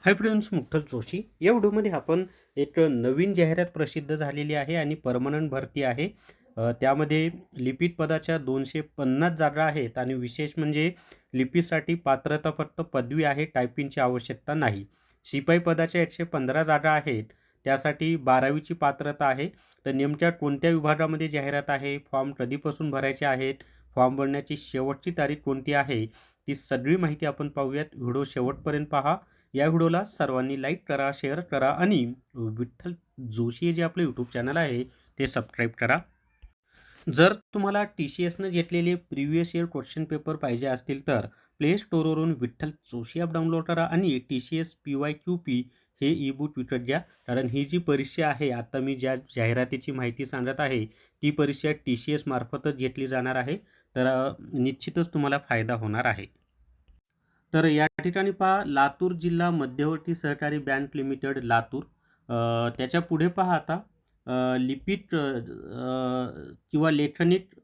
Hi friends, मुक्तल Joshi या व्हिडिओमध्ये आपण एक नवीन जाहिरात प्रसिद्ध झालेली आहे आणि परमनंट भरती आहे. त्यामध्ये लिपिक पदाच्या 250 जागा आहेत आणि विशेष म्हणजे लिपिसाठी पात्रता फक्त पदवी आहे, टायपिंगची आवश्यकता नाही. शिपाई पदाच्या 115 जागा आहेत, त्यासाठी 12वीची पात्रता आहे. तर नेमक्या कोणत्या विभागामध्ये जाहिरात आहे, फॉर्म कधीपासून भरायचे आहेत, फॉर्म भरण्याची शेवटची तारीख कोणती आहे, ती सगळी माहिती आपण पाहूयात. व्हिडिओ शेवटपर्यंत पहा. या व्हिडिओला सर्वांनी लाईक करा, शेअर करा आणि विठ्ठल जोशी जे आपले यूट्यूब चॅनल आहे ते सबस्क्राईब करा. जर तुम्हाला TCSनं घेतलेले प्रिव्हियस इयर क्वेश्चन पेपर पाहिजे असतील तर प्ले स्टोअरवरून विठ्ठल जोशी ॲप डाउनलोड करा आणि TCS PYQP हे ई-बुक विकत घ्या. कारण ही जी परीक्षा आहे, आता मी ज्या जाहिरातीची माहिती सांगत आहे, ती परीक्षा TCS मार्फतच घेतली जाणार आहे. तर निश्चितच तुम्हाला फायदा होणार आहे. तर या ठिकाणी पहा, लातूर जिल्हा मध्यवर्ती सहकारी बँक लिमिटेड लातूर. त्याच्या पुढे पहा आता लिपिक किंवा लेखनिक,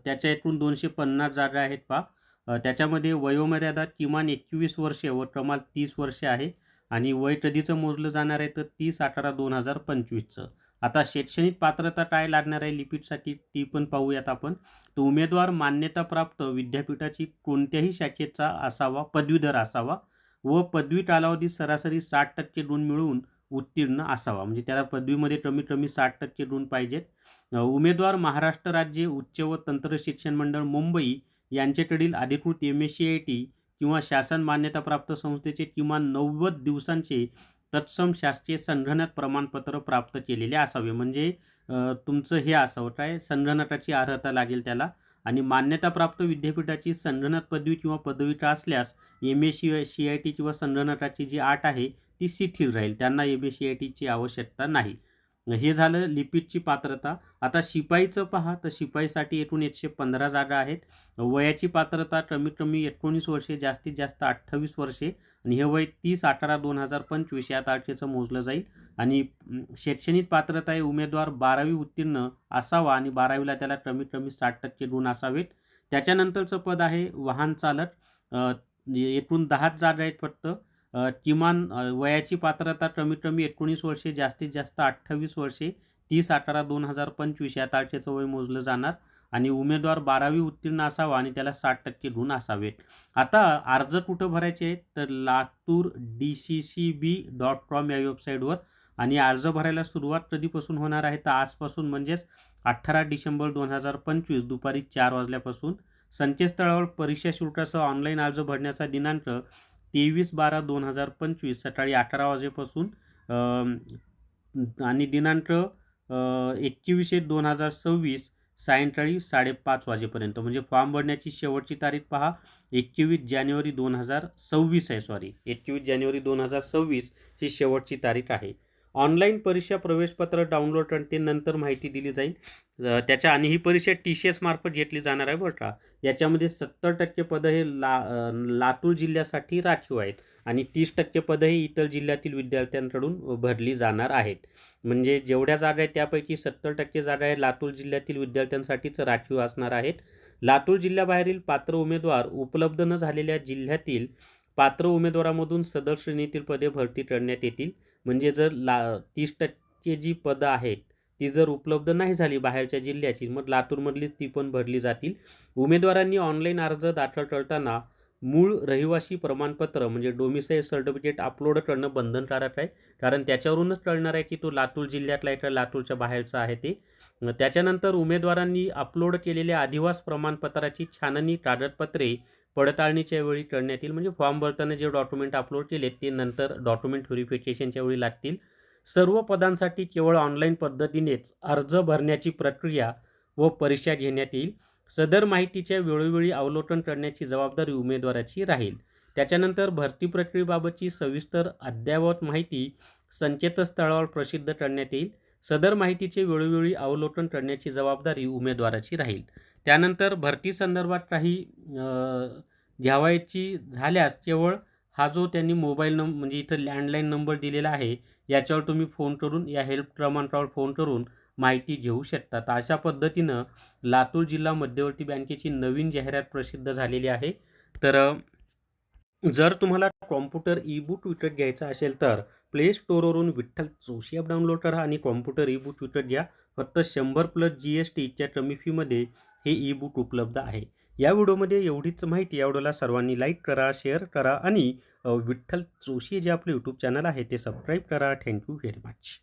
त्याच्या एकूण 250 जागा आहेत पहा. त्याच्यामध्ये वयोमर्यादा किमान 21 वर्षे व कमाल 30 वर्षे आहे आणि वय कधीचं मोजलं जाणार आहे तर 30/11/2025चं. आता शैक्षणिक पात्रता काय लागणार आहे लिपिकसाठी ती पण पाहूयात आपण. तो उमेदवार मान्यताप्राप्त विद्यापीठाची कोणत्याही शाखेचा असावा, पदवीधर असावा व पदवी कालावधीत सरासरी 60% गुण मिळवून उत्तीर्ण असावा. म्हणजे त्याला पदवीमध्ये कमीत कमी 60% गुण पाहिजेत. उमेदवार महाराष्ट्र राज्य उच्च व तंत्र शिक्षण मंडळ मुंबई यांच्याकडील अधिकृत MSCIT किंवा शासन मान्यताप्राप्त संस्थेचे किमान 90 दिवसांचे तत्सम शासकीय संगणक प्रमाणपत्र प्राप्त केलेले असावे. म्हणजे तुमचं हे असावं, काय संगणकाची अर्हता लागेल त्याला. आणि मान्यताप्राप्त विद्यापीठाची संगणक पदवी किंवा पदविका असल्यास MSCIT किंवा संगणकाची जी अट आहे ती शिथिल राहील, त्यांना MSCITची आवश्यकता नाही. हे झालं लिपिकची पात्रता. आता शिपाईचं पहा, तर शिपाईसाठी एकूण 115 जागा आहेत. वयाची पात्रता कमीत कमी 19 वर्षे, जास्तीत जास्त 28 वर्षे आणि हे वय 30/11/2025 या तारखेचं मोजलं जाईल. आणि शैक्षणिक पात्रता आहे, उमेदवार 12वी उत्तीर्ण असावा आणि 12वीला त्याला कमीत कमी 60% गुण असावेत. त्याच्यानंतरचं पद आहे वाहन चालक. एकूण 10 जागा आहेत फक्त. किमान वयाची पात्रता कमीत कमी 19 वर्षे, जास्तीत जास्त 28 वर्षे, 30/11/2025 या तारखेचं वय मोजलं जाणार आणि उमेदवार 12वी उत्तीर्ण असावा आणि त्याला 60% गुण असावेत. आता अर्ज कुठं भरायचे आहेत तर लातूर DCCB.com या वेबसाईटवर. आणि अर्ज भरायला सुरुवात कधीपासून होणार आहे तर आजपासून, म्हणजेच 18 डिसेंबर 2025 दुपारी 4 वाजल्यापासून. संकेतस्थळावर परीक्षा शुल्कासह ऑनलाईन अर्ज भरण्याचा दिनांक 23/12/2025 सकाळी 11 वाजेपासून आणि दिनांक 21/1/2026 सायंकाळी 5:30 वाजेपर्यंत. म्हणजे फॉर्म भरण्याची शेवटची तारीख पहा, 21 जानेवारी 2026 आहे. 21 जानेवारी 2026 ही शेवटची तारीख आहे. ऑनलाईन परीक्षा प्रवेशपत्र डाउनलोड करते नंतर माहिती दिली जाईल त्याच्या. आणि ही परीक्षा TCS मार्फत घेतली जाणार आहे बरं का. याच्यामध्ये 70% पदं हे लातूर जिल्ह्यासाठी राखीव आहेत आणि 30% पदं हे इतर जिल्ह्यातील विद्यार्थ्यांकडून भरली जाणार आहेत. म्हणजे जेवढ्या जागा आहेत त्यापैकी 70% जागा हे लातूर जिल्ह्यातील विद्यार्थ्यांसाठीच राखीव असणार आहेत. लातूर जिल्ह्याबाहेरील पात्र उमेदवार उपलब्ध न झालेल्या जिल्ह्यातील पात्र उमेदवारामधून सदर श्रेणीतील पदे भरती करण्यात येतील. म्हणजे जर 30% जी पदं आहेत ती जर उपलब्ध नाही झाली बाहेरच्या जिल्ह्याची, मग लातूरमधलीच ती पण भरली जातील. उमेदवारांनी ऑनलाईन अर्ज दाखल करताना मूळ रहिवासी प्रमाणपत्र म्हणजे डोमिसाईल सर्टिफिकेट अपलोड करणं बंधनकारक आहे. कारण त्याच्यावरूनच कळणार आहे की तो लातूर जिल्ह्यातला आहे का लातूरच्या बाहेरचा आहे ते. त्याच्यानंतर उमेदवारांनी अपलोड केलेल्या अधिवास प्रमाणपत्राची छाननी कागदपत्रे पडताळणीच्या वेळी करण्यात येईल. म्हणजे फॉर्म भरताना जे डॉक्युमेंट अपलोड केले ते नंतर डॉक्युमेंट व्हेरिफिकेशनच्या वेळी लागतील. सर्व पदांसाठी केवळ ऑनलाईन पद्धतीनेच अर्ज भरण्याची प्रक्रिया व परीक्षा घेण्यात येईल. सदर माहितीच्या वेळोवेळी अवलोकन करण्याची जबाबदारी उमेदवाराची राहील. त्याच्यानंतर भरती प्रक्रियेबाबतची सविस्तर अद्ययावत माहिती संकेतस्थळावर प्रसिद्ध करण्यात येईल. सदर माहितीचे वेळोवेळी अवलोकन करण्याची जबाबदारी उमेदवाराची राहील. त्यानंतर भरती संदर्भात काही घ्यावायची झाल्यास केवळ हा जो त्यांनी मोबाईल म्हणजे इथं लँडलाईन नंबर दिलेला आहे याच्यावर तुम्ही फोन करून, या हेल्प क्रमांकावर फोन करून माहिती घेऊ शकता. तर अशा पद्धतीनं लातूर जिल्हा मध्यवर्ती बँकेची नवीन जाहिरात प्रसिद्ध झालेली आहे. तर जर तुम्हाला कॉम्प्युटर ई-बुक विकत घ्यायचा असेल तर प्ले स्टोअरवरून विठ्ठल जोशी ॲप डाउनलोड करा आणि कॉम्प्युटर ई-बुक विकत घ्या. फक्त 100+ GSTच्या कमी फीमध्ये हे ई-बुक उपलब्ध आहे. या व्हिडिओमध्ये एवढीच माहिती. या व्हिडिओला सर्वांनी लाईक करा, शेअर करा आणि विठ्ठल जोशी जे आपले यूट्यूब चॅनल आहे ते सबस्क्राईब करा. Thank you very much.